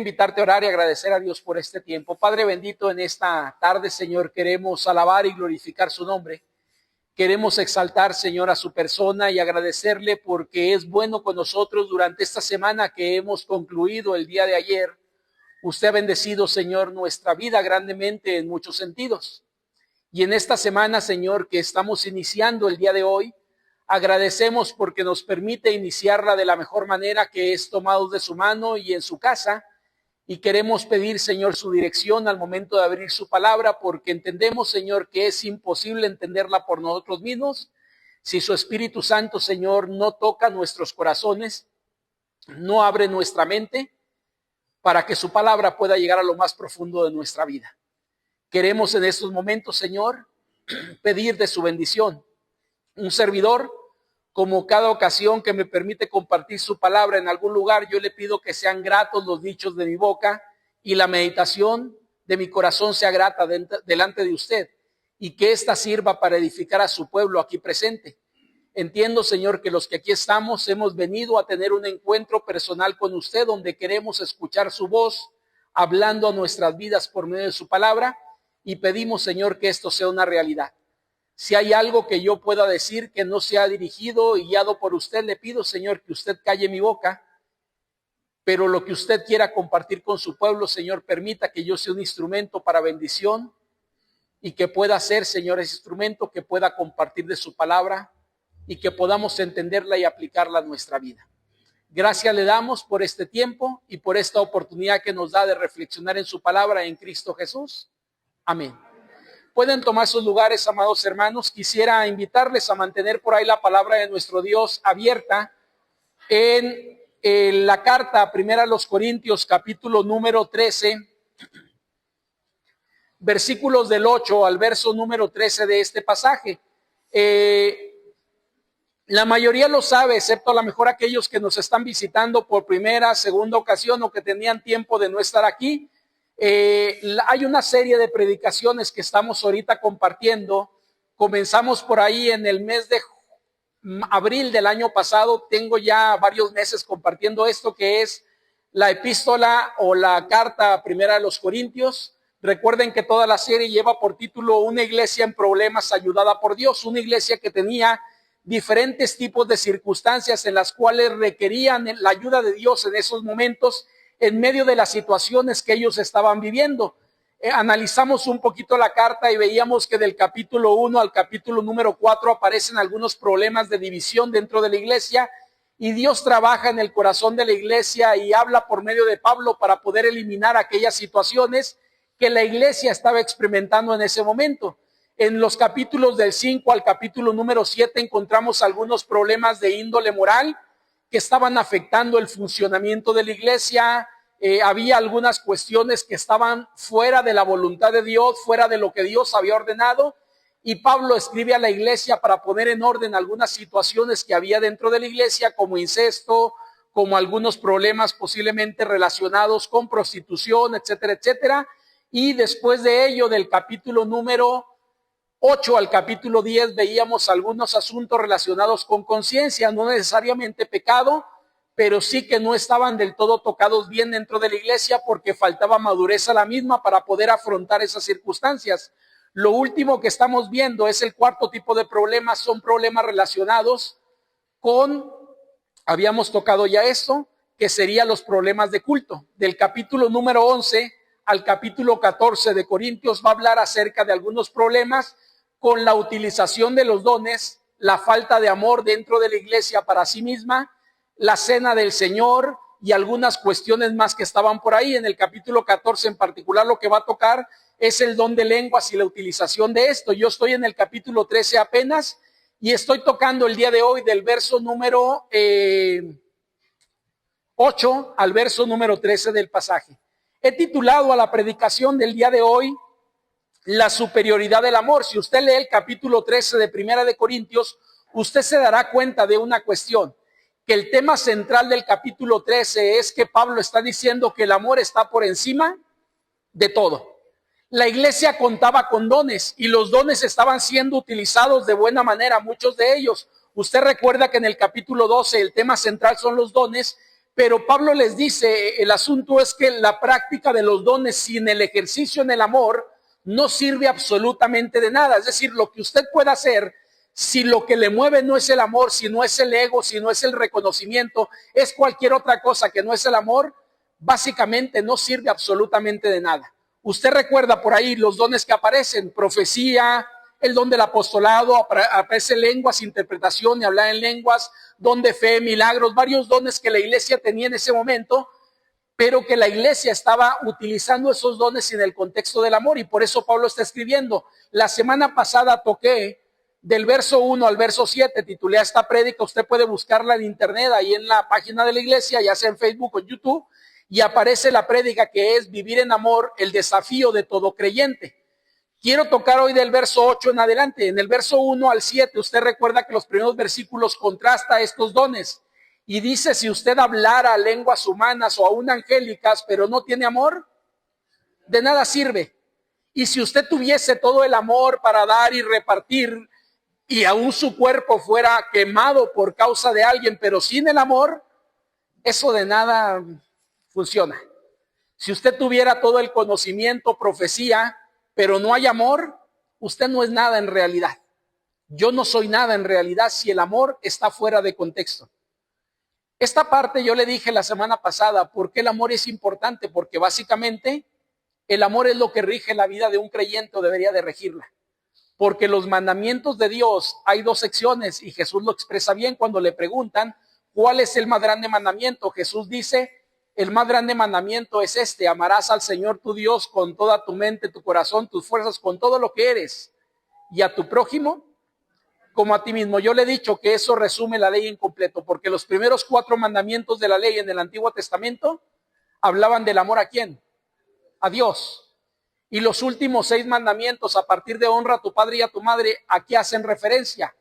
invitarte a orar y agradecer a Dios por este tiempo. Padre bendito, en esta tarde, Señor, queremos alabar y glorificar su nombre. Queremos exaltar, Señor, a su persona y agradecerle porque es bueno con nosotros durante esta semana que hemos concluido el día de ayer. Usted ha bendecido, Señor, nuestra vida grandemente en muchos sentidos. Y en esta semana, Señor, que estamos iniciando el día de hoy, agradecemos porque nos permite iniciarla de la mejor manera, que es tomados de su mano y en su casa. Y queremos pedir, Señor, su dirección al momento de abrir su palabra, porque entendemos, Señor, que es imposible entenderla por nosotros mismos si su Espíritu Santo, Señor, no toca nuestros corazones, no abre nuestra mente para que su palabra pueda llegar a lo más profundo de nuestra vida. Queremos en estos momentos, Señor, pedir de su bendición. Un servidor, como cada ocasión que me permite compartir su palabra en algún lugar, yo le pido que sean gratos los dichos de mi boca y la meditación de mi corazón sea grata delante de usted, y que ésta sirva para edificar a su pueblo aquí presente. Entiendo, Señor, que los que aquí estamos hemos venido a tener un encuentro personal con usted, donde queremos escuchar su voz hablando a nuestras vidas por medio de su palabra, y pedimos, Señor, que esto sea una realidad. Si hay algo que yo pueda decir que no sea dirigido y guiado por usted, le pido, Señor, que usted calle mi boca, pero lo que usted quiera compartir con su pueblo, Señor, permita que yo sea un instrumento para bendición y que pueda ser, Señor, ese instrumento que pueda compartir de su palabra y que podamos entenderla y aplicarla a nuestra vida. Gracias le damos por este tiempo y por esta oportunidad que nos da de reflexionar en su palabra en Cristo Jesús. Amén. Pueden tomar sus lugares, amados hermanos. Quisiera invitarles a mantener por ahí la palabra de nuestro Dios abierta en la carta primera a los Corintios, capítulo número 13, versículos del 8 al verso número 13 de este pasaje. La mayoría lo sabe, excepto a lo mejor aquellos que nos están visitando por primera, segunda ocasión o que tenían tiempo de no estar aquí. Hay una serie de predicaciones que estamos ahorita compartiendo. Comenzamos por ahí en el mes de abril del año pasado. Tengo ya varios meses compartiendo esto, que es la epístola o la carta primera de los Corintios. Recuerden que toda la serie lleva por título Una iglesia en problemas ayudada por Dios. Una iglesia que tenía diferentes tipos de circunstancias en las cuales requerían la ayuda de Dios en esos momentos, en medio de las situaciones que ellos estaban viviendo. Analizamos un poquito la carta y veíamos que del capítulo 1 al capítulo número 4 aparecen algunos problemas de división dentro de la iglesia, y Dios trabaja en el corazón de la iglesia y habla por medio de Pablo para poder eliminar aquellas situaciones que la iglesia estaba experimentando en ese momento. En los capítulos del 5 al capítulo número 7 encontramos algunos problemas de índole moral que estaban afectando el funcionamiento de la iglesia. Había algunas cuestiones que estaban fuera de la voluntad de Dios, fuera de lo que Dios había ordenado, y Pablo escribe a la iglesia para poner en orden algunas situaciones que había dentro de la iglesia, como incesto, como algunos problemas posiblemente relacionados con prostitución, etcétera, etcétera. Y después de ello, del capítulo número 8 al capítulo 10, veíamos algunos asuntos relacionados con conciencia, no necesariamente pecado, pero sí que no estaban del todo tocados bien dentro de la iglesia porque faltaba madurez a la misma para poder afrontar esas circunstancias. Lo último que estamos viendo es el cuarto tipo de problemas, son problemas relacionados con, habíamos tocado ya esto, que serían los problemas de culto. Del capítulo número 11 al capítulo 14 de Corintios va a hablar acerca de algunos problemas con la utilización de los dones, la falta de amor dentro de la iglesia para sí misma, la cena del Señor y algunas cuestiones más que estaban por ahí. En el capítulo 14 en particular lo que va a tocar es el don de lenguas y la utilización de esto. Yo estoy en el capítulo 13 apenas y estoy tocando el día de hoy del verso número 8 al verso número 13 del pasaje. He titulado a la predicación del día de hoy La superioridad del amor. Si usted lee el capítulo 13 de Primera de Corintios, usted se dará cuenta de una cuestión, que el tema central del capítulo 13 es que Pablo está diciendo que el amor está por encima de todo. La iglesia contaba con dones y los dones estaban siendo utilizados de buena manera, muchos de ellos. Usted recuerda que en el capítulo 12 el tema central son los dones, Pero Pablo les dice, el asunto es que la práctica de los dones sin el ejercicio en el amor no sirve absolutamente de nada. Es decir, lo que usted pueda hacer, si lo que le mueve no es el amor, si no es el ego, si no es el reconocimiento, es cualquier otra cosa que no es el amor, básicamente no sirve absolutamente de nada. Usted recuerda por ahí los dones que aparecen: profecía, el don del apostolado, aparece lenguas, interpretación y hablar en lenguas, don de fe, milagros, varios dones que la iglesia tenía en ese momento, pero que la iglesia estaba utilizando esos dones en el contexto del amor, y por eso Pablo está escribiendo. La semana pasada toqué del verso 1 al verso 7, titulé a esta prédica, usted puede buscarla en internet, ahí en la página de la iglesia, ya sea en Facebook o en YouTube, y aparece la prédica que es vivir en amor, el desafío de todo creyente. Quiero tocar hoy del verso 8 en adelante. En el verso 1 al 7, usted recuerda que los primeros versículos contrasta estos dones y dice: si usted hablara lenguas humanas o aún angélicas, pero no tiene amor, de nada sirve. Y si usted tuviese todo el amor para dar y repartir, y aún su cuerpo fuera quemado por causa de alguien, pero sin el amor, eso de nada funciona. Si usted tuviera todo el conocimiento, profecía, pero no hay amor, usted no es nada en realidad. Yo no soy nada en realidad si el amor está fuera de contexto. Esta parte yo le dije la semana pasada, ¿por qué el amor es importante? Porque básicamente el amor es lo que rige la vida de un creyente, o debería de regirla. Porque los mandamientos de Dios, hay dos secciones, y Jesús lo expresa bien cuando le preguntan ¿cuál es el más grande mandamiento? Jesús dice: el más grande mandamiento es este: amarás al Señor tu Dios con toda tu mente, tu corazón, tus fuerzas, con todo lo que eres, y a tu prójimo como a ti mismo. Yo le he dicho que eso resume la ley en completo, porque los primeros 4 mandamientos de la ley en el Antiguo Testamento hablaban del amor ¿a quién? A Dios. Y los últimos 6 mandamientos, a partir de honra a tu padre y a tu madre, ¿a qué hacen referencia?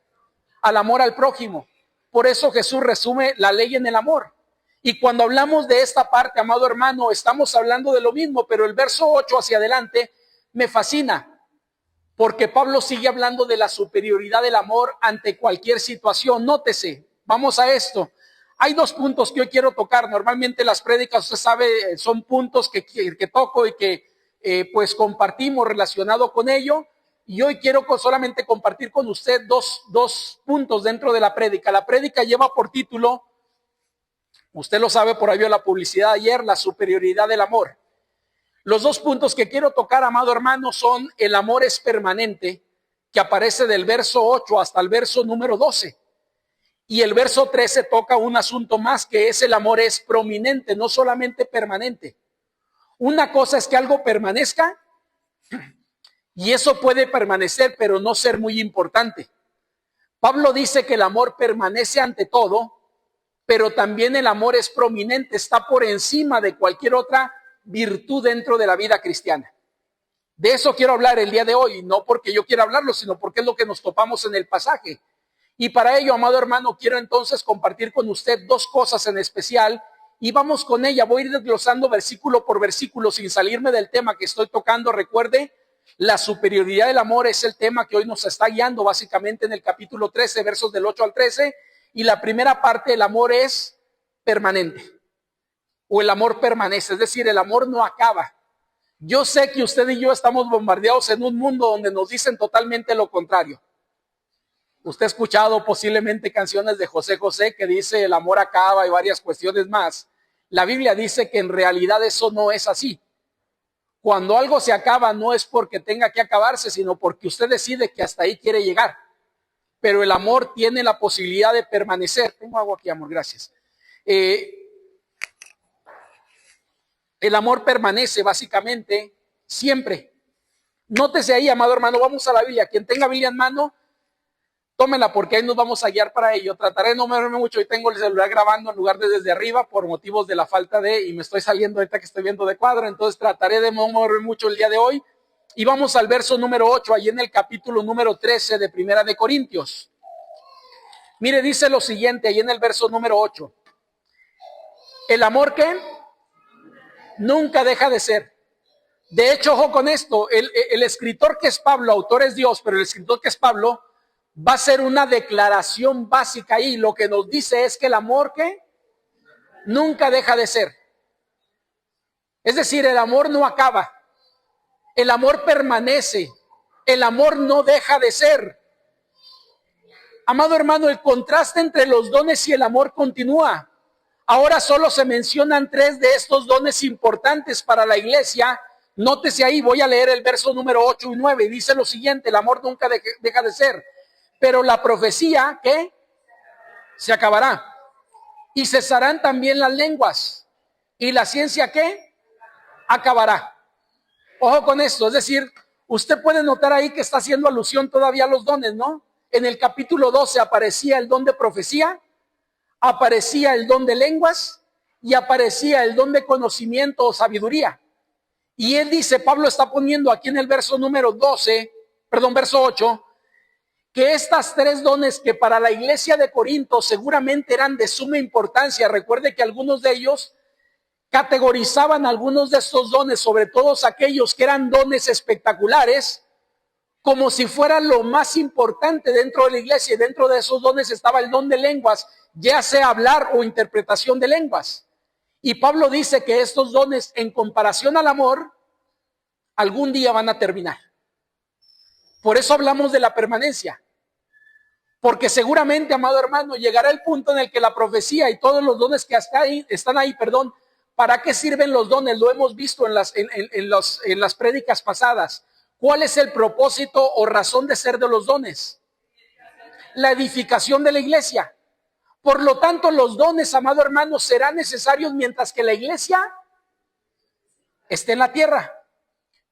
Al amor al prójimo. Por eso Jesús resume la ley en el amor. Y cuando hablamos de esta parte, amado hermano, estamos hablando de lo mismo, pero el verso 8 hacia adelante me fascina, porque Pablo sigue hablando de la superioridad del amor ante cualquier situación. Nótese, vamos a esto. Hay 2 puntos que hoy quiero tocar. Normalmente las prédicas, usted sabe, son puntos que toco y que pues compartimos relacionado con ello. Y hoy quiero solamente compartir con usted dos puntos dentro de la prédica. La prédica lleva por título, usted lo sabe, por ahí vio la publicidad ayer, la superioridad del amor. Los 2 puntos que quiero tocar, amado hermano, son: el amor es permanente, que aparece del verso 8 hasta el verso número 12. Y el verso 13 toca un asunto más, que es: el amor es prominente, no solamente permanente. Una cosa es que algo permanezca, y eso puede permanecer, pero no ser muy importante. Pablo dice que el amor permanece ante todo, pero también el amor es prominente, está por encima de cualquier otra virtud dentro de la vida cristiana. De eso quiero hablar el día de hoy, no porque yo quiera hablarlo, sino porque es lo que nos topamos en el pasaje. Y para ello, amado hermano, quiero entonces compartir con usted 2 cosas en especial, y vamos con ella. Voy a ir desglosando versículo por versículo sin salirme del tema que estoy tocando. Recuerde, la superioridad del amor es el tema que hoy nos está guiando básicamente en el capítulo 13, versos del 8 al 13, y la primera parte: el amor es permanente, o el amor permanece, es decir, el amor no acaba. Yo sé que usted y yo estamos bombardeados en un mundo donde nos dicen totalmente lo contrario. Usted ha escuchado posiblemente canciones de José José que dice el amor acaba y varias cuestiones más. La Biblia dice que en realidad eso no es así. Cuando algo se acaba no es porque tenga que acabarse, sino porque usted decide que hasta ahí quiere llegar. Pero el amor tiene la posibilidad de permanecer. Tengo agua aquí, amor, gracias. El amor permanece básicamente siempre. Nótese ahí, amado hermano, vamos a la Biblia. Quien tenga Biblia en mano, tómela, porque ahí nos vamos a guiar para ello. Trataré de no moverme mucho. Hoy tengo el celular grabando en lugar de desde arriba por motivos de la falta de, y me estoy saliendo ahorita que estoy viendo de cuadro, entonces trataré de no moverme mucho el día de hoy. Y vamos al verso número 8, ahí en el capítulo número 13 de Primera de Corintios. Mire, dice lo siguiente, ahí en el verso número 8. El amor, ¿qué? Nunca deja de ser. De hecho, ojo con esto, el escritor que es Pablo, autor es Dios, pero el escritor que es Pablo va a hacer una declaración básica ahí. Lo que nos dice es que el amor, ¿qué? nunca deja de ser. Es decir, el amor no acaba, el amor permanece, el amor no deja de ser. Amado hermano, el contraste entre los dones y el amor continúa. Ahora solo se mencionan 3 de estos dones importantes para la iglesia. Nótese ahí, voy a leer el verso número 8 y 9, y dice lo siguiente: el amor nunca deja de ser, pero la profecía, ¿qué? Se acabará. Y cesarán también las lenguas. ¿Y la ciencia qué? Acabará. Ojo con esto, es decir, usted puede notar ahí que está haciendo alusión todavía a los dones, ¿no? En el capítulo 12 aparecía el don de profecía, aparecía el don de lenguas y aparecía el don de conocimiento o sabiduría. Y él dice, Pablo está poniendo aquí en el verso número verso 8, que estas 3 dones que para la iglesia de Corinto seguramente eran de suma importancia. Recuerde que algunos de ellos categorizaban algunos de estos dones, sobre todo aquellos que eran dones espectaculares, como si fuera lo más importante dentro de la iglesia. Y dentro de esos dones estaba el don de lenguas, ya sea hablar o interpretación de lenguas. Y Pablo dice que estos dones, en comparación al amor, algún día van a terminar. Por eso hablamos de la permanencia. Porque seguramente, amado hermano, llegará el punto en el que la profecía y todos los dones que están ahí, ¿para qué sirven los dones? Lo hemos visto en las prédicas pasadas. ¿Cuál es el propósito o razón de ser de los dones? La edificación de la iglesia. Por lo tanto, los dones, amado hermano, serán necesarios mientras que la iglesia esté en la tierra.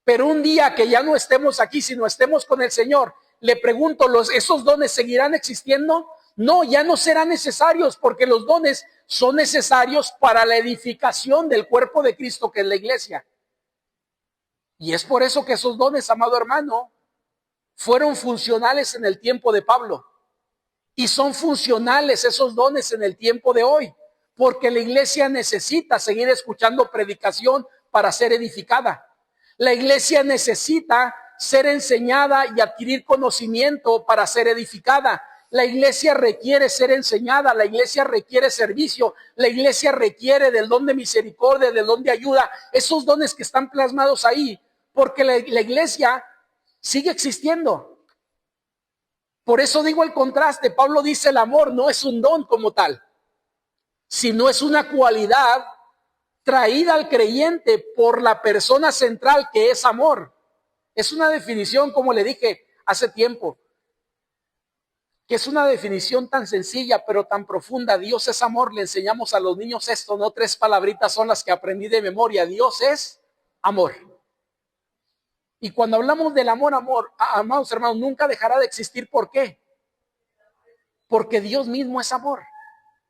Pero un día que ya no estemos aquí, sino estemos con el Señor, le pregunto, ¿esos dones seguirán existiendo? No, ya no serán necesarios, porque los dones son necesarios para la edificación del cuerpo de Cristo, que es la iglesia. Y es por eso que esos dones, amado hermano, fueron funcionales en el tiempo de Pablo. Y son funcionales esos dones en el tiempo de hoy, porque la iglesia necesita seguir escuchando predicación para ser edificada. La iglesia necesita ser enseñada y adquirir conocimiento para ser edificada. La iglesia requiere ser enseñada, la iglesia requiere servicio, la iglesia requiere del don de misericordia, del don de ayuda, esos dones que están plasmados ahí, porque la iglesia sigue existiendo. Por eso digo el contraste. Pablo dice el amor no es un don como tal, sino es una cualidad traída al creyente por la persona central, que es amor. Es una definición, como le dije hace tiempo, que es una definición tan sencilla pero tan profunda. Dios es amor. Le enseñamos a los niños esto, no 3 palabritas son las que aprendí de memoria. Dios es amor. Y cuando hablamos del amor, amados hermanos, nunca dejará de existir. ¿Por qué? Porque Dios mismo es amor.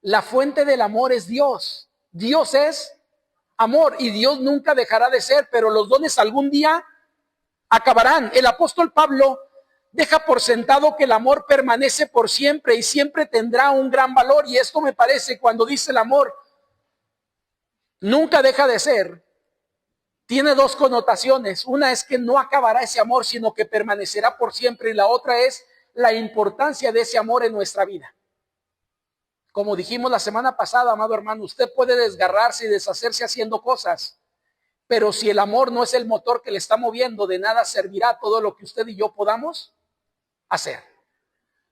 La fuente del amor es Dios. Dios es amor y Dios nunca dejará de ser, pero los dones algún día acabarán. El apóstol Pablo deja por sentado que el amor permanece por siempre y siempre tendrá un gran valor. Y esto me parece, cuando dice el amor nunca deja de ser, tiene 2 connotaciones. Una es que no acabará ese amor, sino que permanecerá por siempre. Y la otra es la importancia de ese amor en nuestra vida. Como dijimos la semana pasada, amado hermano, usted puede desgarrarse y deshacerse haciendo cosas, pero si el amor no es el motor que le está moviendo, de nada servirá todo lo que usted y yo podamos hacer.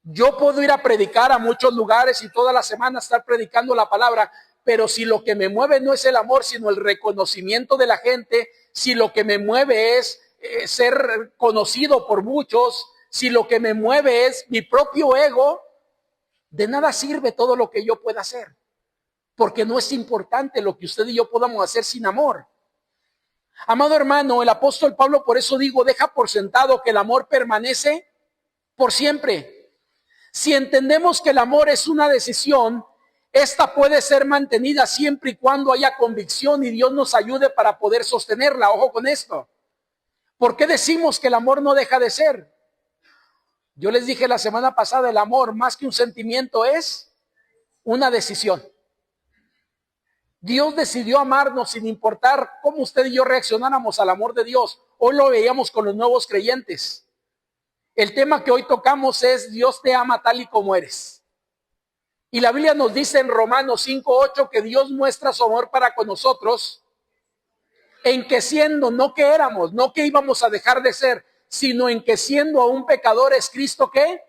Yo puedo ir a predicar a muchos lugares y toda la semana estar predicando la palabra, pero si lo que me mueve no es el amor, sino el reconocimiento de la gente, si lo que me mueve es ser conocido por muchos, si lo que me mueve es mi propio ego, de nada sirve todo lo que yo pueda hacer, porque no es importante lo que usted y yo podamos hacer sin amor. Amado hermano, el apóstol Pablo, por eso digo, deja por sentado que el amor permanece por siempre. Si entendemos que el amor es una decisión, esta puede ser mantenida siempre y cuando haya convicción y Dios nos ayude para poder sostenerla. Ojo con esto. ¿Por qué decimos que el amor no deja de ser? Yo les dije la semana pasada, el amor más que un sentimiento es una decisión. Dios decidió amarnos sin importar cómo usted y yo reaccionáramos al amor de Dios. Hoy lo veíamos con los nuevos creyentes. El tema que hoy tocamos es Dios te ama tal y como eres. Y la Biblia nos dice en Romanos 5:8 que Dios muestra su amor para con nosotros en que siendo, no que éramos, no que íbamos a dejar de ser, sino en que siendo aún pecadores, Cristo ¿qué?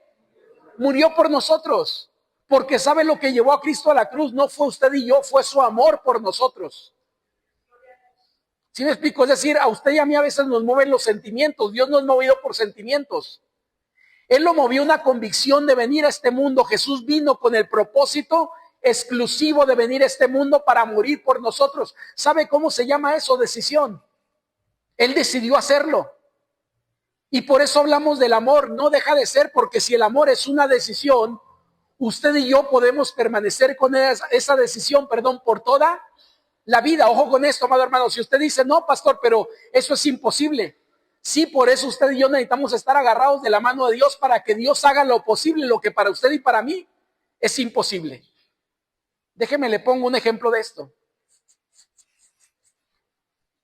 Murió por nosotros. Porque sabe lo que llevó a Cristo a la cruz, no fue usted y yo, fue su amor por nosotros. ¿Sí me explico? Es decir, a usted y a mí a veces nos mueven los sentimientos. Dios no es movido por sentimientos. Él lo movió una convicción de venir a este mundo. Jesús vino con el propósito exclusivo de venir a este mundo para morir por nosotros. ¿Sabe cómo se llama eso? Decisión. Él decidió hacerlo. Y por eso hablamos del amor. No deja de ser, porque si el amor es una decisión, usted y yo podemos permanecer con esa decisión, por toda la vida. Ojo con esto, amado hermano. Si usted dice, no, pastor, pero eso es imposible. Sí, por eso usted y yo necesitamos estar agarrados de la mano de Dios para que Dios haga lo posible, lo que para usted y para mí es imposible. Déjeme, le pongo un ejemplo de esto.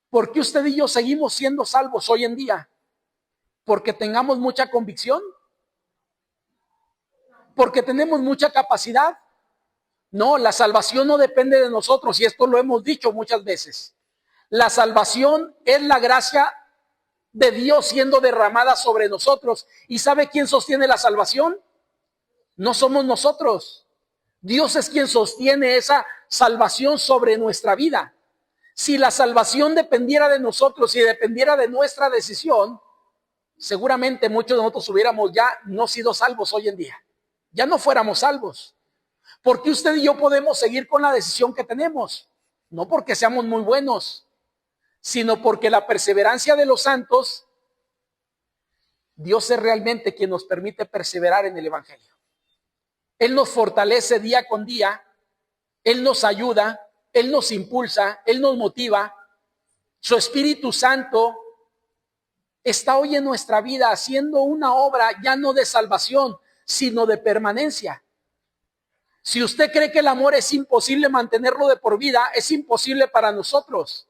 ¿Por qué usted y yo seguimos siendo salvos hoy en día? ¿Porque tengamos mucha convicción? ¿Porque tenemos mucha capacidad? No, la salvación no depende de nosotros, y esto lo hemos dicho muchas veces. La salvación es la gracia de Dios siendo derramada sobre nosotros. ¿Y sabe quién sostiene la salvación? No somos nosotros. Dios es quien sostiene esa salvación sobre nuestra vida. Si la salvación dependiera de nosotros y dependiera de nuestra decisión, seguramente muchos de nosotros hubiéramos ya no sido salvos hoy en día. Ya no fuéramos salvos. Porque usted y yo podemos seguir con la decisión que tenemos. No porque seamos muy buenos, sino porque la perseverancia de los santos, Dios es realmente quien nos permite perseverar en el Evangelio. Él nos fortalece día con día, Él nos ayuda, Él nos impulsa, Él nos motiva. Su Espíritu Santo está hoy en nuestra vida haciendo una obra ya no de salvación, sino de permanencia. Si usted cree que el amor es imposible mantenerlo de por vida, es imposible para nosotros.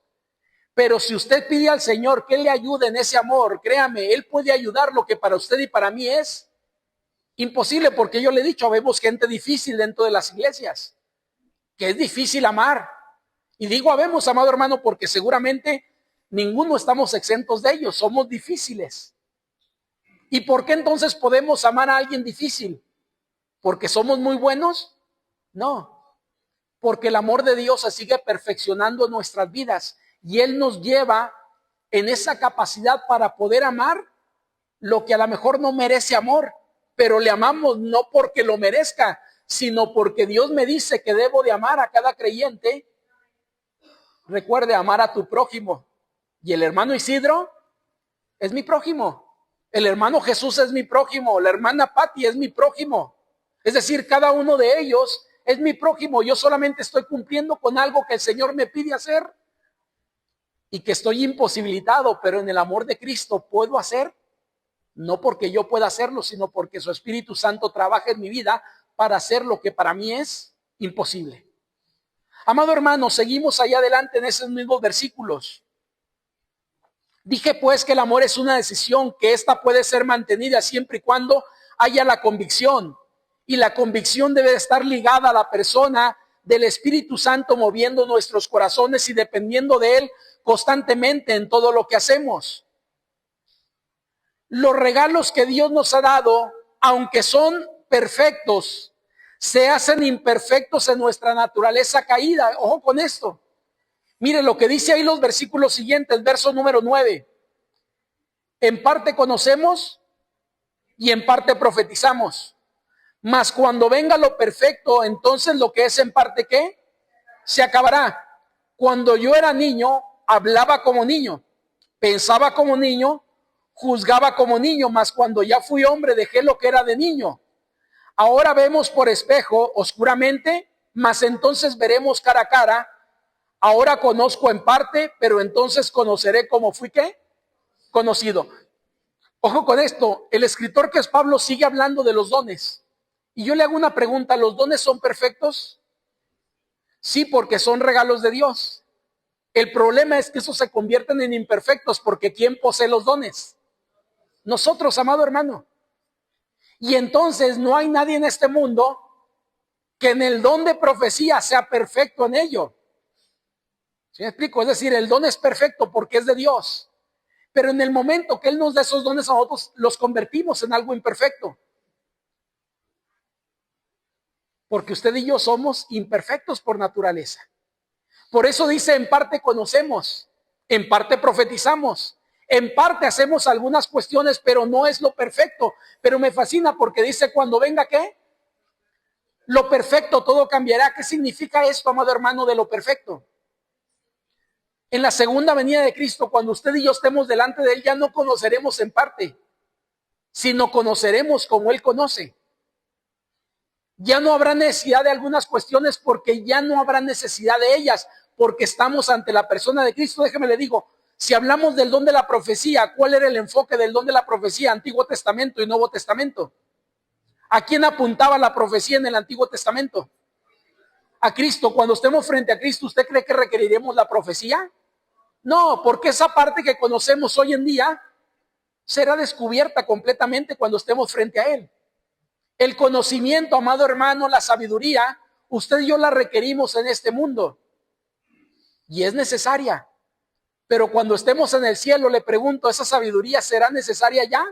Pero si usted pide al Señor que Él le ayude en ese amor, créame, Él puede ayudar. Lo que para usted y para mí es imposible, porque yo le he dicho, vemos gente difícil dentro de las iglesias, que es difícil amar. Y digo habemos, amado hermano, porque seguramente ninguno estamos exentos de ellos, somos difíciles. ¿Y por qué entonces podemos amar a alguien difícil? ¿Porque somos muy buenos? No, porque el amor de Dios se sigue perfeccionando en nuestras vidas y Él nos lleva en esa capacidad para poder amar lo que a lo mejor no merece amor, pero le amamos no porque lo merezca, sino porque Dios me dice que debo de amar a cada creyente. Recuerde, amar a tu prójimo. Y el hermano Isidro es mi prójimo. El hermano Jesús es mi prójimo. La hermana Patti es mi prójimo. Es decir, cada uno de ellos es mi prójimo. Yo solamente estoy cumpliendo con algo que el Señor me pide hacer y que estoy imposibilitado, pero en el amor de Cristo puedo hacer, no porque yo pueda hacerlo, sino porque su Espíritu Santo trabaja en mi vida para hacer lo que para mí es imposible. Amado hermano, seguimos allá adelante en esos mismos versículos. Dije pues que el amor es una decisión, que ésta puede ser mantenida siempre y cuando haya la convicción. Y la convicción debe estar ligada a la persona del Espíritu Santo moviendo nuestros corazones y dependiendo de Él constantemente en todo lo que hacemos. Los regalos que Dios nos ha dado, aunque son perfectos, se hacen imperfectos en nuestra naturaleza caída. Ojo con esto. Mire lo que dice ahí los versículos siguientes, verso número 9. En parte conocemos y en parte profetizamos. Mas cuando venga lo perfecto, entonces lo que es en parte, ¿qué? Se acabará. Cuando yo era niño, hablaba como niño, pensaba como niño, juzgaba como niño, mas cuando ya fui hombre dejé lo que era de niño. Ahora vemos por espejo, oscuramente, mas entonces veremos cara a cara. Ahora conozco en parte, pero entonces conoceré como fui, ¿qué? Conocido. Ojo con esto, el escritor que es Pablo sigue hablando de los dones. Y yo le hago una pregunta, ¿los dones son perfectos? Sí, porque son regalos de Dios. El problema es que esos se convierten en imperfectos, porque ¿quién posee los dones? Nosotros, amado hermano. Y entonces no hay nadie en este mundo que en el don de profecía sea perfecto en ello. ¿Sí me explico? Es decir, el don es perfecto porque es de Dios. Pero en el momento que Él nos da esos dones a nosotros, los convertimos en algo imperfecto. Porque usted y yo somos imperfectos por naturaleza. Por eso dice, en parte conocemos, en parte profetizamos, en parte hacemos algunas cuestiones, pero no es lo perfecto. Pero me fascina porque dice, cuando venga, ¿qué? Lo perfecto, todo cambiará. ¿Qué significa esto, amado hermano, de lo perfecto? En la segunda venida de Cristo, cuando usted y yo estemos delante de Él, ya no conoceremos en parte, sino conoceremos como Él conoce. Ya no habrá necesidad de algunas cuestiones porque ya no habrá necesidad de ellas, porque estamos ante la persona de Cristo. Déjeme le digo, si hablamos del don de la profecía, ¿cuál era el enfoque del don de la profecía? Antiguo Testamento y Nuevo Testamento. ¿A quién apuntaba la profecía en el Antiguo Testamento? A Cristo. Cuando estemos frente a Cristo, ¿usted cree que requeriremos la profecía? No, porque esa parte que conocemos hoy en día será descubierta completamente cuando estemos frente a Él. El conocimiento, amado hermano, la sabiduría, usted y yo la requerimos en este mundo y es necesaria. Pero cuando estemos en el cielo, le pregunto, ¿esa sabiduría será necesaria ya?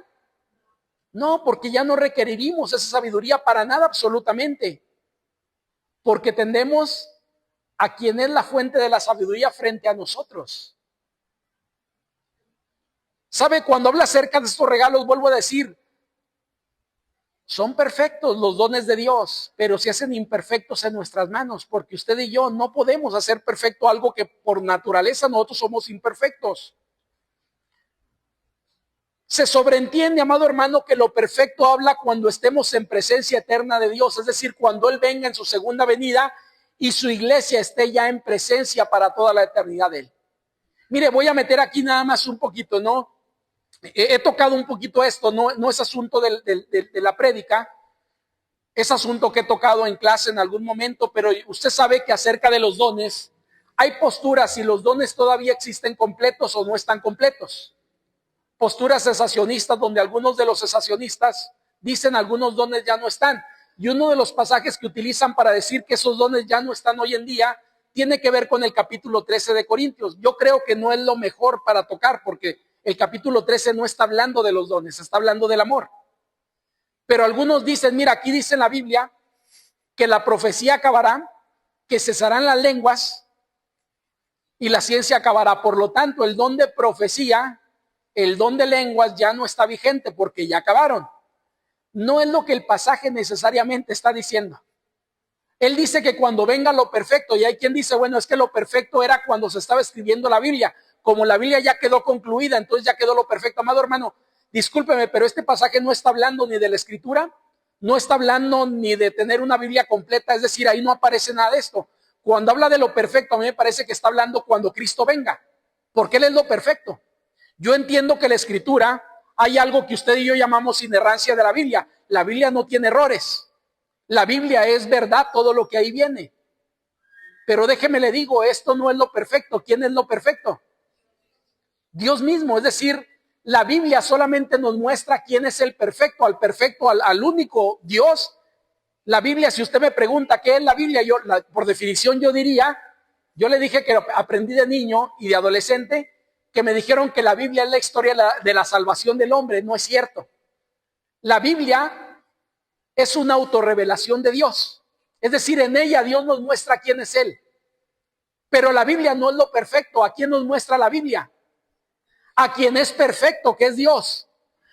No, porque ya no requeriremos esa sabiduría para nada absolutamente, porque tendemos a quien es la fuente de la sabiduría frente a nosotros. ¿Sabe? Cuando habla acerca de estos regalos, vuelvo a decir, son perfectos los dones de Dios, pero se hacen imperfectos en nuestras manos, porque usted y yo no podemos hacer perfecto algo que por naturaleza nosotros somos imperfectos. Se sobreentiende, amado hermano, que lo perfecto habla cuando estemos en presencia eterna de Dios, es decir, cuando Él venga en su segunda venida y su iglesia esté ya en presencia para toda la eternidad de Él. Mire, voy a meter aquí nada más un poquito, ¿no? He tocado un poquito esto, no es asunto de la prédica, es asunto que he tocado en clase en algún momento, pero usted sabe que acerca de los dones, hay posturas si los dones todavía existen completos o no están completos. Posturas cesacionistas donde algunos de los cesacionistas dicen algunos dones ya no están. Y uno de los pasajes que utilizan para decir que esos dones ya no están hoy en día tiene que ver con el capítulo 13 de Corintios. Yo creo que no es lo mejor para tocar porque el capítulo 13 no está hablando de los dones, está hablando del amor. Pero algunos dicen, mira, aquí dice en la Biblia que la profecía acabará, que cesarán las lenguas y la ciencia acabará. Por lo tanto, el don de profecía, el don de lenguas ya no está vigente porque ya acabaron. No es lo que el pasaje necesariamente está diciendo. Él dice que cuando venga lo perfecto, y hay quien dice, bueno, es que lo perfecto era cuando se estaba escribiendo la Biblia. Como la Biblia ya quedó concluida, entonces ya quedó lo perfecto. Amado hermano, discúlpeme, pero este pasaje no está hablando ni de la escritura, no está hablando ni de tener una Biblia completa, es decir, ahí no aparece nada de esto. Cuando habla de lo perfecto, a mí me parece que está hablando cuando Cristo venga, porque Él es lo perfecto. Yo entiendo que la escritura, hay algo que usted y yo llamamos inerrancia de la Biblia. La Biblia no tiene errores. La Biblia es verdad todo lo que ahí viene. Pero déjeme le digo, esto no es lo perfecto. ¿Quién es lo perfecto? Dios mismo, es decir, la Biblia solamente nos muestra quién es el perfecto, al único Dios. La Biblia, si usted me pregunta qué es la Biblia, por definición yo diría, yo le dije que aprendí de niño y de adolescente, que me dijeron que la Biblia es la historia de la salvación del hombre. No es cierto. La Biblia es una autorrevelación de Dios. Es decir, en ella Dios nos muestra quién es Él. Pero la Biblia no es lo perfecto. ¿A quién nos muestra la Biblia? A quien es perfecto, que es Dios.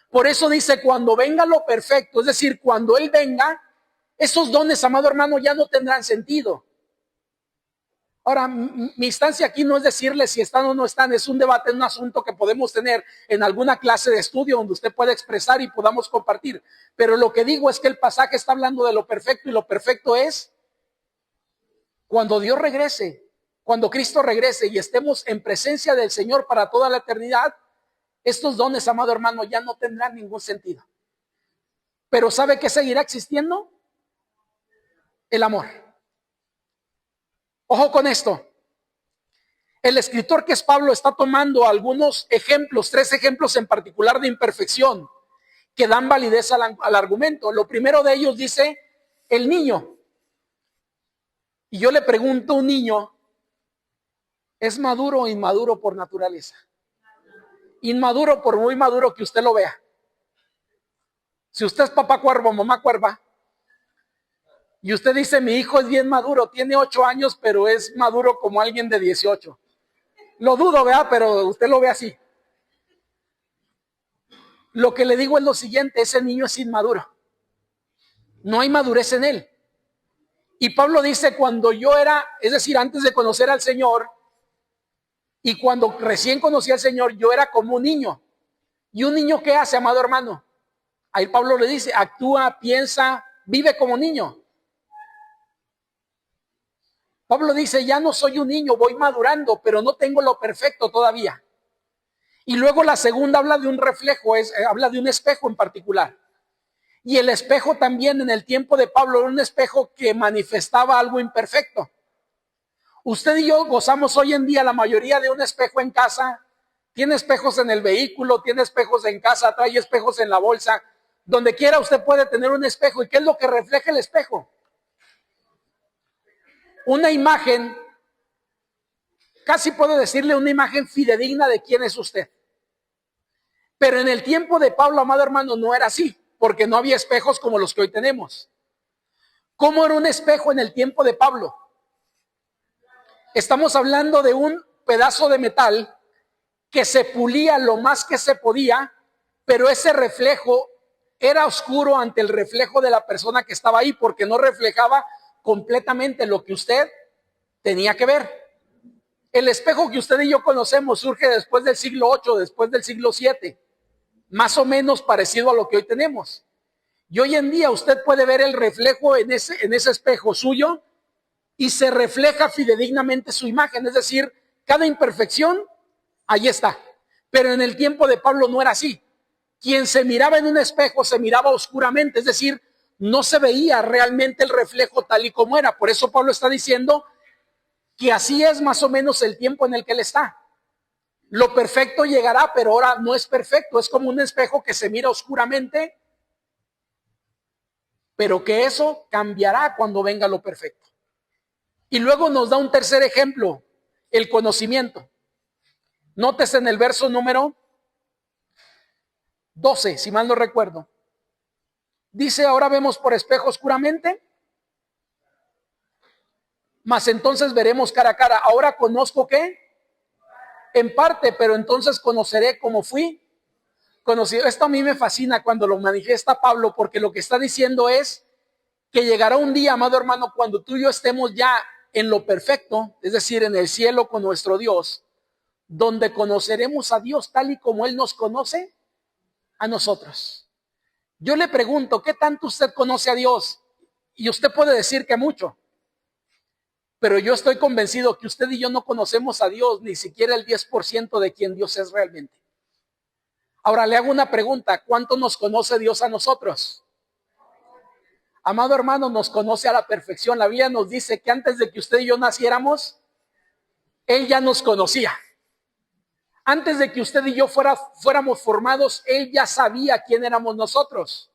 Por eso dice, cuando venga lo perfecto, es decir, cuando Él venga, esos dones, amado hermano, ya no tendrán sentido. Ahora, mi instancia aquí no es decirle si están o no están, es un debate, un asunto que podemos tener en alguna clase de estudio donde usted pueda expresar y podamos compartir. Pero lo que digo es que el pasaje está hablando de lo perfecto y lo perfecto es cuando Dios regrese, cuando Cristo regrese y estemos en presencia del Señor para toda la eternidad, estos dones, amado hermano, ya no tendrán ningún sentido. Pero ¿sabe qué seguirá existiendo? El amor. Ojo con esto. El escritor que es Pablo está tomando algunos ejemplos, 3 ejemplos en particular de imperfección que dan validez al argumento. Lo primero de ellos dice el niño. Y yo le pregunto a un niño, ¿es maduro o inmaduro por naturaleza? Inmaduro por muy maduro que usted lo vea. Si usted es papá cuervo, mamá cuerva, y usted dice, mi hijo es bien maduro, tiene 8 años, pero es maduro como alguien de 18. Lo dudo, ¿verdad? Pero usted lo ve así. Lo que le digo es lo siguiente, ese niño es inmaduro. No hay madurez en él. Y Pablo dice, cuando yo era, es decir, antes de conocer al Señor, y cuando recién conocí al Señor, yo era como un niño. ¿Y un niño qué hace, amado hermano? Ahí Pablo le dice, actúa, piensa, vive como niño. Pablo dice, ya no soy un niño, voy madurando, pero no tengo lo perfecto todavía. Y luego la segunda habla de un reflejo, habla de un espejo en particular. Y el espejo también en el tiempo de Pablo era un espejo que manifestaba algo imperfecto. Usted y yo gozamos hoy en día la mayoría de un espejo en casa. Tiene espejos en el vehículo, tiene espejos en casa, trae espejos en la bolsa. Donde quiera usted puede tener un espejo. ¿Y qué es lo que refleja el espejo? Una imagen, casi puedo decirle una imagen fidedigna de quién es usted. Pero en el tiempo de Pablo, amado hermano, no era así, porque no había espejos como los que hoy tenemos. ¿Cómo era un espejo en el tiempo de Pablo? Estamos hablando de un pedazo de metal que se pulía lo más que se podía, pero ese reflejo era oscuro ante el reflejo de la persona que estaba ahí, porque no reflejaba completamente lo que usted tenía que ver. El espejo que usted y yo conocemos surge después del siglo VIII, después del siglo VII, más o menos parecido a lo que hoy tenemos. Y hoy en día usted puede ver el reflejo en ese espejo suyo y se refleja fidedignamente su imagen, es decir, cada imperfección, ahí está. Pero en el tiempo de Pablo no era así. Quien se miraba en un espejo se miraba oscuramente, es decir, no se veía realmente el reflejo tal y como era. Por eso Pablo está diciendo que así es más o menos el tiempo en el que él está. Lo perfecto llegará, pero ahora no es perfecto, es como un espejo que se mira oscuramente, pero que eso cambiará cuando venga lo perfecto. Y luego nos da un tercer ejemplo, el conocimiento. Nótese en el verso número 12, si mal no recuerdo. Dice, ahora vemos por espejo oscuramente, mas entonces veremos cara a cara. Ahora conozco ¿qué? En parte, pero entonces conoceré como fui conocido. Esto a mí me fascina cuando lo manifiesta Pablo, porque lo que está diciendo es que llegará un día, amado hermano, cuando tú y yo estemos ya en lo perfecto, es decir, en el cielo con nuestro Dios, donde conoceremos a Dios tal y como Él nos conoce a nosotros. Yo le pregunto, ¿qué tanto usted conoce a Dios? Y usted puede decir que mucho, pero yo estoy convencido que usted y yo no conocemos a Dios ni siquiera el 10% de quien Dios es realmente. Ahora le hago una pregunta, ¿cuánto nos conoce Dios a nosotros? Amado hermano, nos conoce a la perfección. La Biblia nos dice que antes de que usted y yo naciéramos, Él ya nos conocía. Antes de que usted y yo fuéramos formados, Él ya sabía quién éramos nosotros.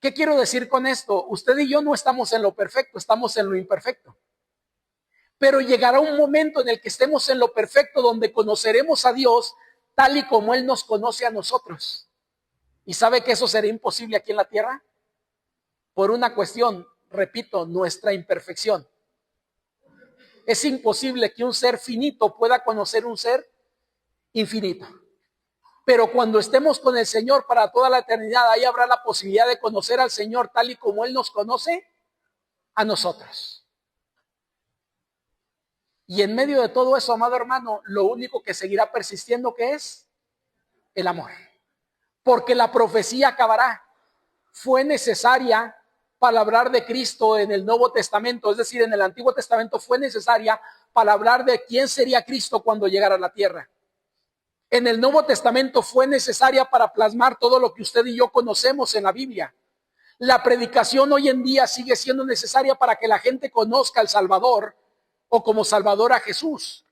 ¿Qué quiero decir con esto? Usted y yo no estamos en lo perfecto, estamos en lo imperfecto. Pero llegará un momento en el que estemos en lo perfecto, donde conoceremos a Dios tal y como Él nos conoce a nosotros. ¿Y sabe que eso será imposible aquí en la tierra? Por una cuestión, repito, nuestra imperfección. Es imposible que un ser finito pueda conocer un ser infinito. Pero cuando estemos con el Señor para toda la eternidad, ahí habrá la posibilidad de conocer al Señor tal y como Él nos conoce a nosotros. Y en medio de todo eso, amado hermano, lo único que seguirá persistiendo, ¿qué es? El amor. Porque la profecía acabará. Fue necesaria para hablar de Cristo en el Nuevo Testamento, es decir, en el Antiguo Testamento fue necesaria para hablar de quién sería Cristo cuando llegara a la tierra. En el Nuevo Testamento fue necesaria para plasmar todo lo que usted y yo conocemos en la Biblia. La predicación hoy en día sigue siendo necesaria para que la gente conozca al Salvador, o como Salvador a Jesús,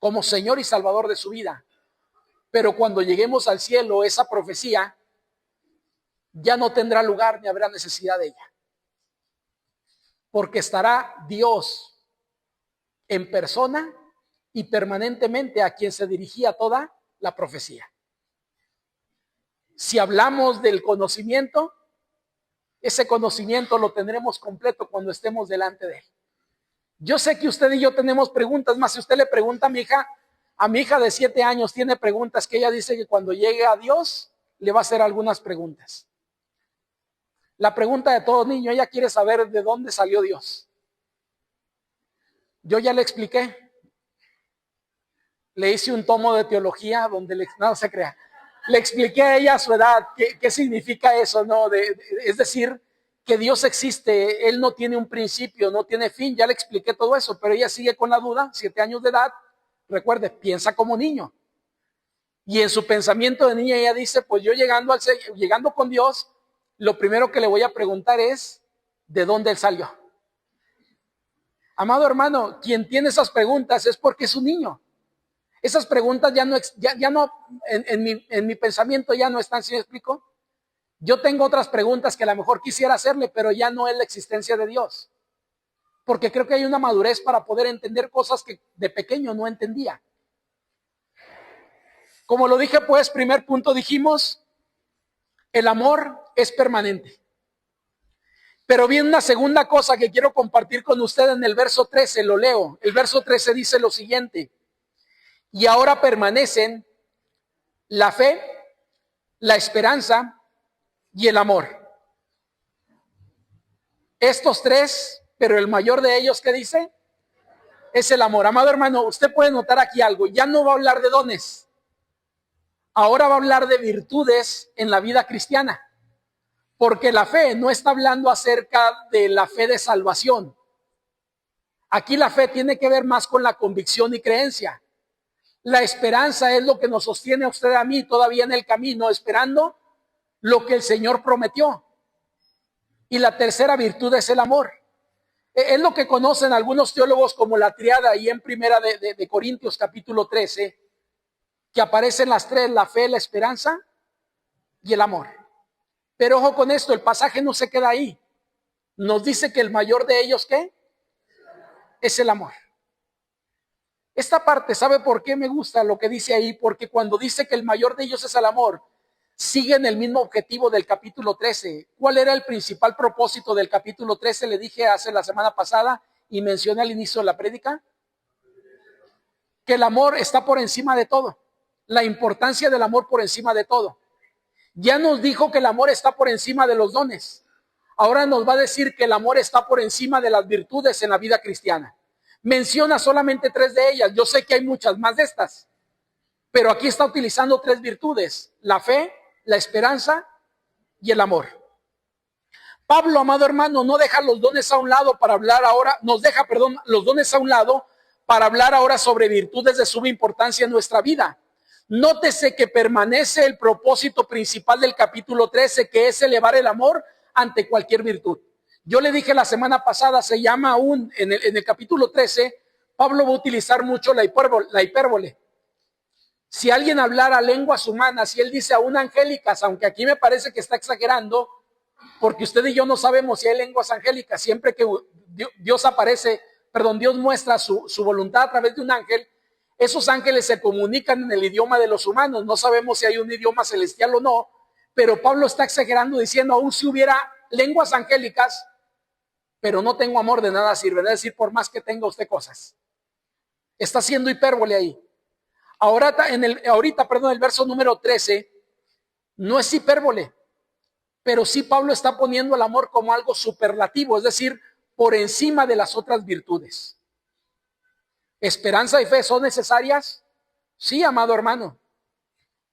como Señor y Salvador de su vida. Pero cuando lleguemos al cielo, esa profecía ya no tendrá lugar ni habrá necesidad de ella. porque estará Dios en persona y permanentemente a quien se dirigía toda la profecía. Si hablamos del conocimiento, ese conocimiento lo tendremos completo cuando estemos delante de Él. Yo sé que usted y yo tenemos preguntas, más si usted le pregunta a mi hija de 7 años tiene preguntas que ella dice que cuando llegue a Dios le va a hacer algunas preguntas. La pregunta de todo niño, ella quiere saber de dónde salió Dios. Yo ya le expliqué. Le hice un tomo de teología donde no se crea. Le expliqué a ella a su edad qué significa eso, ¿no? Es decir, que Dios existe, Él no tiene un principio, no tiene fin. Ya le expliqué todo eso, pero ella sigue con la duda, 7 años de edad. Recuerde, piensa como niño. Y en su pensamiento de niña ella dice, pues yo llegando con Dios, lo primero que le voy a preguntar es, ¿de dónde Él salió? Amado hermano, quien tiene esas preguntas es porque es un niño. Esas preguntas ya no en mi pensamiento ya no están, ¿sí me explico? Yo tengo otras preguntas que a lo mejor quisiera hacerle, pero ya no es la existencia de Dios. Porque creo que hay una madurez para poder entender cosas que de pequeño no entendía. Como lo dije, pues, primer punto dijimos, el amor es permanente. Pero viene una segunda cosa que quiero compartir con usted en el verso 13, lo leo. El verso 13 dice lo siguiente: y ahora permanecen la fe, la esperanza y el amor. Estos tres, pero el mayor de ellos, ¿qué dice? Es el amor. Amado hermano, usted puede notar aquí algo. Ya no va a hablar de dones. Ahora va a hablar de virtudes en la vida cristiana. Porque la fe no está hablando acerca de la fe de salvación. Aquí la fe tiene que ver más con la convicción y creencia. La esperanza es lo que nos sostiene a usted y a mí todavía en el camino, esperando lo que el Señor prometió. Y la tercera virtud es el amor. Es lo que conocen algunos teólogos como la triada ahí en primera de Corintios capítulo 13, que aparecen las tres, la fe, la esperanza y el amor. Pero ojo con esto, el pasaje no se queda ahí. Nos dice que el mayor de ellos, ¿qué? Es el amor. Esta parte, ¿sabe por qué me gusta lo que dice ahí? Porque cuando dice que el mayor de ellos es el amor, siguen el mismo objetivo del capítulo 13. ¿Cuál era el principal propósito del capítulo 13? Le dije hace la semana pasada y mencioné al inicio de la prédica que el amor está por encima de todo. La importancia del amor por encima de todo. Ya nos dijo que el amor está por encima de los dones. Ahora nos va a decir que el amor está por encima de las virtudes en la vida cristiana. Menciona solamente 3 de ellas. Yo sé que hay muchas más de estas, pero aquí está utilizando 3 virtudes: la fe, la esperanza y el amor. Pablo, amado hermano, no deja los dones a un lado para hablar ahora, los dones a un lado para hablar ahora sobre virtudes de suma importancia en nuestra vida. Nótese que permanece el propósito principal del capítulo 13, que es elevar el amor ante cualquier virtud. Yo le dije la semana pasada, se llama en el capítulo 13, Pablo va a utilizar mucho la hipérbole. Si alguien hablara lenguas humanas y él dice aún angélicas, aunque aquí me parece que está exagerando, porque usted y yo no sabemos si hay lenguas angélicas. Siempre que Dios muestra su voluntad a través de un ángel, esos ángeles se comunican en el idioma de los humanos. No sabemos si hay un idioma celestial o no, pero Pablo está exagerando diciendo, aún si hubiera lenguas angélicas, pero no tengo amor, de nada sirve. Es decir, por más que tenga usted cosas. Está haciendo hipérbole ahí. Ahorita, el verso número 13, no es hipérbole, pero sí Pablo está poniendo el amor como algo superlativo, es decir, por encima de las otras virtudes. ¿Esperanza y fe son necesarias? Sí, amado hermano,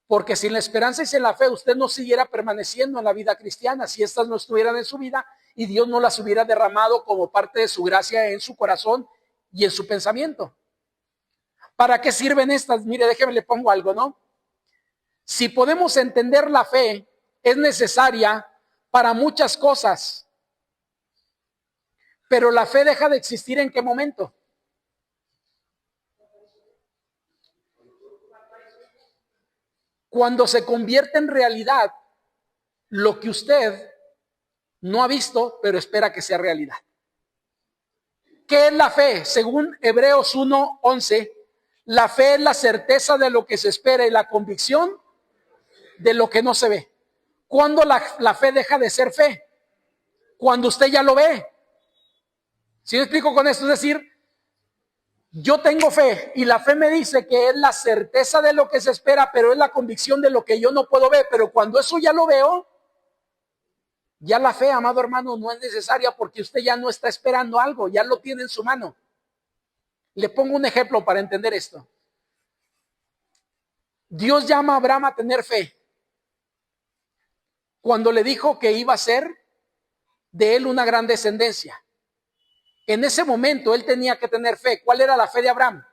porque sin la esperanza y sin la fe usted no siguiera permaneciendo en la vida cristiana, si estas no estuvieran en su vida y Dios no las hubiera derramado como parte de su gracia en su corazón y en su pensamiento. ¿Para qué sirven estas? Mire, déjeme le pongo algo, ¿no? Si podemos entender la fe, es necesaria para muchas cosas, pero la fe deja de existir ¿en qué momento? Cuando se convierte en realidad lo que usted no ha visto, pero espera que sea realidad. ¿Qué es la fe? Según Hebreos 1:11, la fe es la certeza de lo que se espera y la convicción de lo que no se ve. ¿Cuándo la fe deja de ser fe? Cuando usted ya lo ve. ¿Sí me explico con esto? Es decir, yo tengo fe y la fe me dice que es la certeza de lo que se espera, pero es la convicción de lo que yo no puedo ver. Pero cuando eso ya lo veo, ya la fe, amado hermano, no es necesaria porque usted ya no está esperando algo, ya lo tiene en su mano. Le pongo un ejemplo para entender esto. Dios llama a Abraham a tener fe cuando le dijo que iba a ser de él una gran descendencia. En ese momento él tenía que tener fe. ¿Cuál era la fe de Abraham?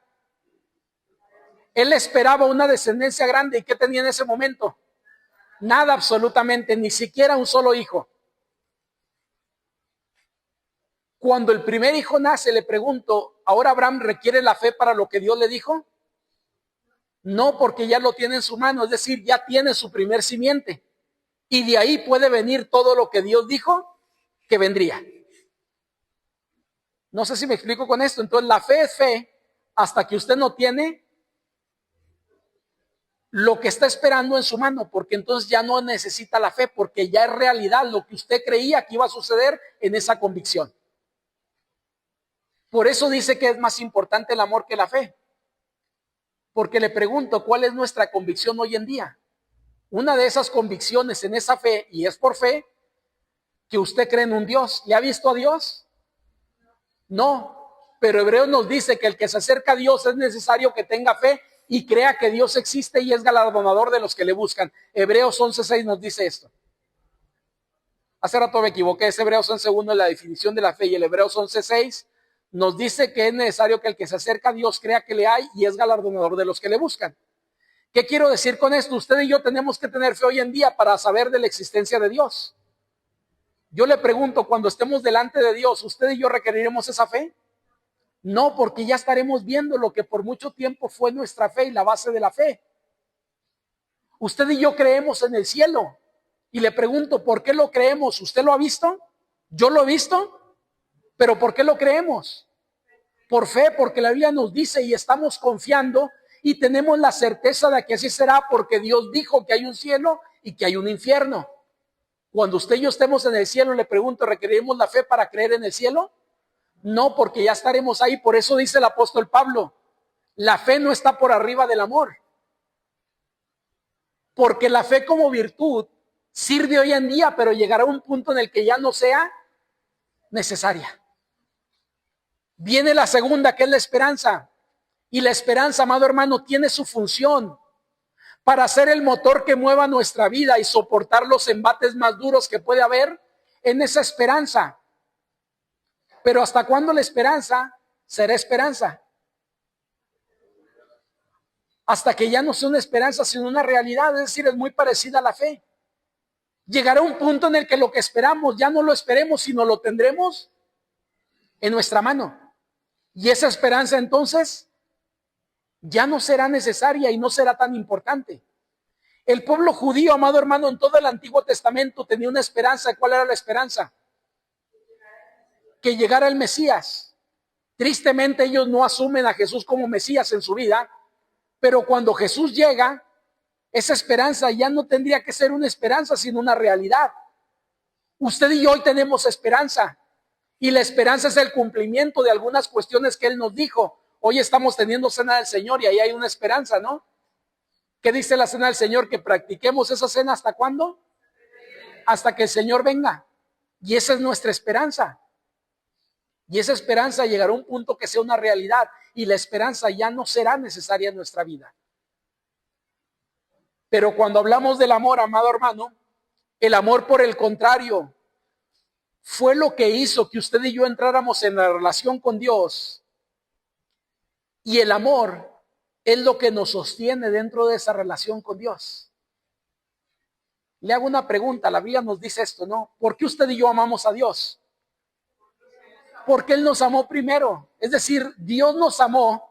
Él esperaba una descendencia grande. ¿Y qué tenía en ese momento? Nada, absolutamente, ni siquiera un solo hijo. Cuando el primer hijo nace, le pregunto, ¿ahora Abraham requiere la fe para lo que Dios le dijo? No, porque ya lo tiene en su mano, es decir, ya tiene su primer simiente. Y de ahí puede venir todo lo que Dios dijo que vendría. No sé si me explico con esto. Entonces la fe es fe hasta que usted no tiene lo que está esperando en su mano, porque entonces ya no necesita la fe, porque ya es realidad lo que usted creía que iba a suceder en esa convicción. Por eso dice que es más importante el amor que la fe. Porque le pregunto, ¿cuál es nuestra convicción hoy en día? Una de esas convicciones en esa fe, y es por fe, que usted cree en un Dios. ¿Le ha visto a Dios? No, pero Hebreos nos dice que el que se acerca a Dios es necesario que tenga fe y crea que Dios existe y es galardonador de los que le buscan. Hebreos 11:6 nos dice esto. Hace rato me equivoqué, es Hebreos 11:1 la definición de la fe, y el Hebreos 11:6 nos dice que es necesario que el que se acerca a Dios crea que le hay y es galardonador de los que le buscan. ¿Qué quiero decir con esto? Usted y yo tenemos que tener fe hoy en día para saber de la existencia de Dios. Yo le pregunto, cuando estemos delante de Dios, ¿usted y yo requeriremos esa fe? No, porque ya estaremos viendo lo que por mucho tiempo fue nuestra fe y la base de la fe. Usted y yo creemos en el cielo. Y le pregunto, ¿por qué lo creemos? ¿Usted lo ha visto? ¿Yo lo he visto? ¿Pero por qué lo creemos? Por fe, porque la Biblia nos dice y estamos confiando y tenemos la certeza de que así será porque Dios dijo que hay un cielo y que hay un infierno. Cuando usted y yo estemos en el cielo, le pregunto, ¿requeriremos la fe para creer en el cielo? No, porque ya estaremos ahí. Por eso dice el apóstol Pablo, la fe no está por arriba del amor. Porque la fe como virtud sirve hoy en día, pero llegará un punto en el que ya no sea necesaria. Viene la segunda, que es la esperanza. Y la esperanza, amado hermano, tiene su función para ser el motor que mueva nuestra vida y soportar los embates más duros que puede haber en esa esperanza. Pero ¿hasta cuándo la esperanza será esperanza? Hasta que ya no sea una esperanza, sino una realidad, es decir, es muy parecida a la fe. Llegará un punto en el que lo que esperamos ya no lo esperemos, sino lo tendremos en nuestra mano. Y esa esperanza entonces ya no será necesaria y no será tan importante. El pueblo judío, amado hermano, en todo el Antiguo Testamento tenía una esperanza. ¿Cuál era la esperanza? Que llegara el Mesías. Tristemente ellos no asumen a Jesús como Mesías en su vida, pero cuando Jesús llega, esa esperanza ya no tendría que ser una esperanza, sino una realidad. Usted y yo hoy tenemos esperanza, y la esperanza es el cumplimiento de algunas cuestiones que Él nos dijo. Hoy estamos teniendo cena del Señor y ahí hay una esperanza, ¿no? ¿Qué dice la cena del Señor? Que practiquemos esa cena ¿hasta cuándo? Hasta que el Señor venga. Y esa es nuestra esperanza. Y esa esperanza llegará a un punto que sea una realidad, y la esperanza ya no será necesaria en nuestra vida. Pero cuando hablamos del amor, amado hermano, el amor, por el contrario, fue lo que hizo que usted y yo entráramos en la relación con Dios. Y el amor es lo que nos sostiene dentro de esa relación con Dios. Le hago una pregunta, la Biblia nos dice esto, ¿no? ¿Por qué usted y yo amamos a Dios? Porque Él nos amó primero. Es decir, Dios nos amó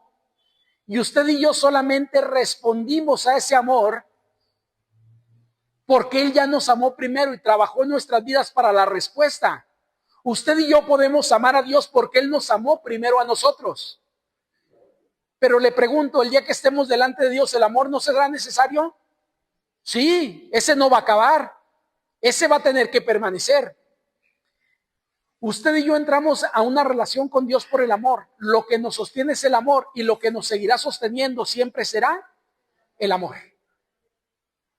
y usted y yo solamente respondimos a ese amor porque Él ya nos amó primero y trabajó en nuestras vidas para la respuesta. Usted y yo podemos amar a Dios porque Él nos amó primero a nosotros. Pero le pregunto, el día que estemos delante de Dios, ¿el amor no será necesario? Sí, ese no va a acabar. Ese va a tener que permanecer. Usted y yo entramos a una relación con Dios por el amor. Lo que nos sostiene es el amor y lo que nos seguirá sosteniendo siempre será el amor.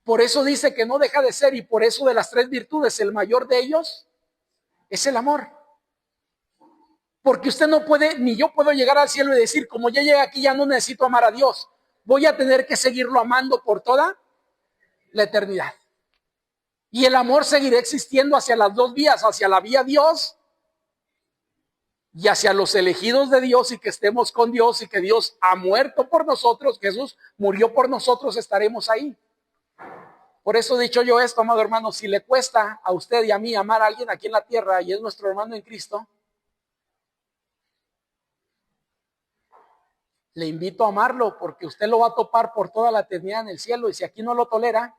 Por eso dice que no deja de ser, y por eso de las 3 virtudes, el mayor de ellos es el amor. Porque usted no puede, ni yo puedo llegar al cielo y decir, como ya llegué aquí, ya no necesito amar a Dios. Voy a tener que seguirlo amando por toda la eternidad. Y el amor seguirá existiendo hacia las 2 vías, hacia la vía Dios y hacia los elegidos de Dios, y que estemos con Dios y que Dios ha muerto por nosotros, Jesús murió por nosotros, estaremos ahí. Por eso he dicho yo esto, amado hermano, si le cuesta a usted y a mí amar a alguien aquí en la tierra y es nuestro hermano en Cristo, le invito a amarlo, porque usted lo va a topar por toda la eternidad en el cielo, y si aquí no lo tolera,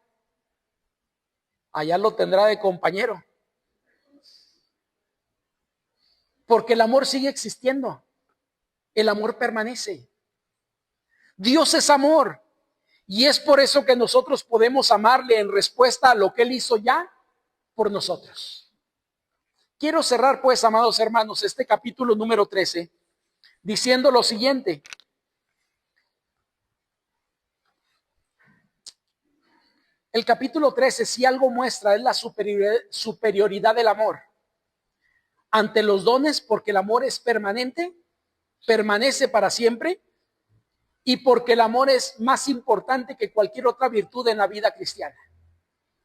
allá lo tendrá de compañero. Porque el amor sigue existiendo. El amor permanece. Dios es amor. Y es por eso que nosotros podemos amarle en respuesta a lo que Él hizo ya por nosotros. Quiero cerrar pues, amados hermanos, este capítulo número 13, diciendo lo siguiente. El capítulo 13, si algo muestra, es la superioridad del amor ante los dones, porque el amor es permanente, permanece para siempre, y porque el amor es más importante que cualquier otra virtud en la vida cristiana.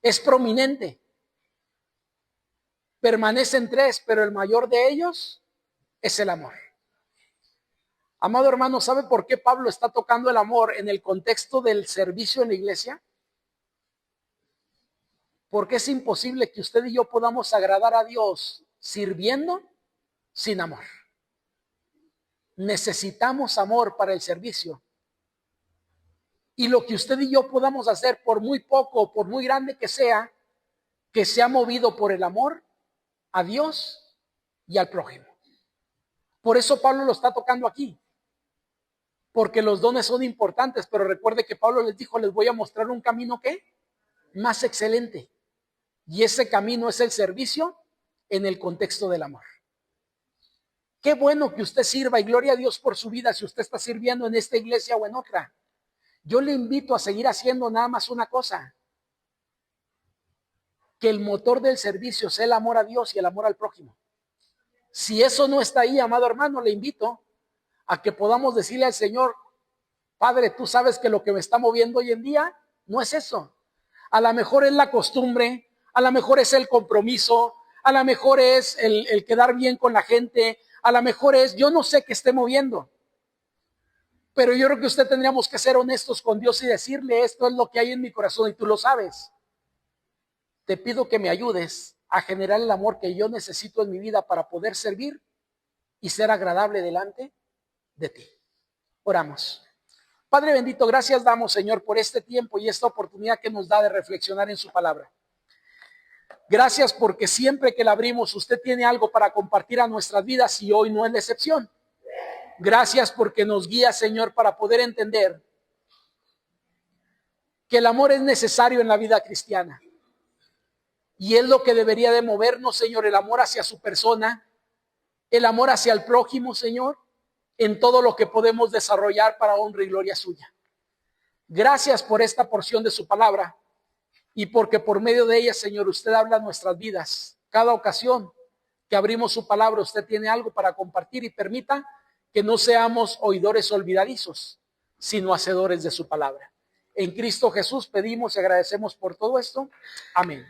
Es prominente. Permanecen 3, pero el mayor de ellos es el amor. Amado hermano, ¿sabe por qué Pablo está tocando el amor en el contexto del servicio en la iglesia? Porque es imposible que usted y yo podamos agradar a Dios sirviendo sin amor. Necesitamos amor para el servicio. Y lo que usted y yo podamos hacer, por muy poco, por muy grande que sea movido por el amor a Dios y al prójimo. Por eso Pablo lo está tocando aquí. Porque los dones son importantes, pero recuerde que Pablo les dijo, les voy a mostrar un camino ¿qué? Más excelente. Y ese camino es el servicio en el contexto del amor. Qué bueno que usted sirva, y gloria a Dios por su vida si usted está sirviendo en esta iglesia o en otra. Yo le invito a seguir haciendo nada más una cosa: que el motor del servicio sea el amor a Dios y el amor al prójimo. Si eso no está ahí, amado hermano, le invito a que podamos decirle al Señor: Padre, tú sabes que lo que me está moviendo hoy en día no es eso. A lo mejor es la costumbre, a lo mejor es el compromiso, a lo mejor es el quedar bien con la gente, a lo mejor es, yo no sé qué esté moviendo. Pero yo creo que usted tendríamos que ser honestos con Dios y decirle: esto es lo que hay en mi corazón y tú lo sabes. Te pido que me ayudes a generar el amor que yo necesito en mi vida para poder servir y ser agradable delante de ti. Oramos. Padre bendito, gracias damos, Señor, por este tiempo y esta oportunidad que nos da de reflexionar en su palabra. Gracias porque siempre que la abrimos, usted tiene algo para compartir a nuestras vidas, y hoy no es la excepción. Gracias porque nos guía, Señor, para poder entender que el amor es necesario en la vida cristiana. Y es lo que debería de movernos, Señor, el amor hacia su persona, el amor hacia el prójimo, Señor, en todo lo que podemos desarrollar para honra y gloria suya. Gracias por esta porción de su palabra, y porque por medio de ella, Señor, usted habla en nuestras vidas. Cada ocasión que abrimos su palabra, usted tiene algo para compartir, y permita que no seamos oidores olvidadizos, sino hacedores de su palabra. En Cristo Jesús pedimos y agradecemos por todo esto. Amén.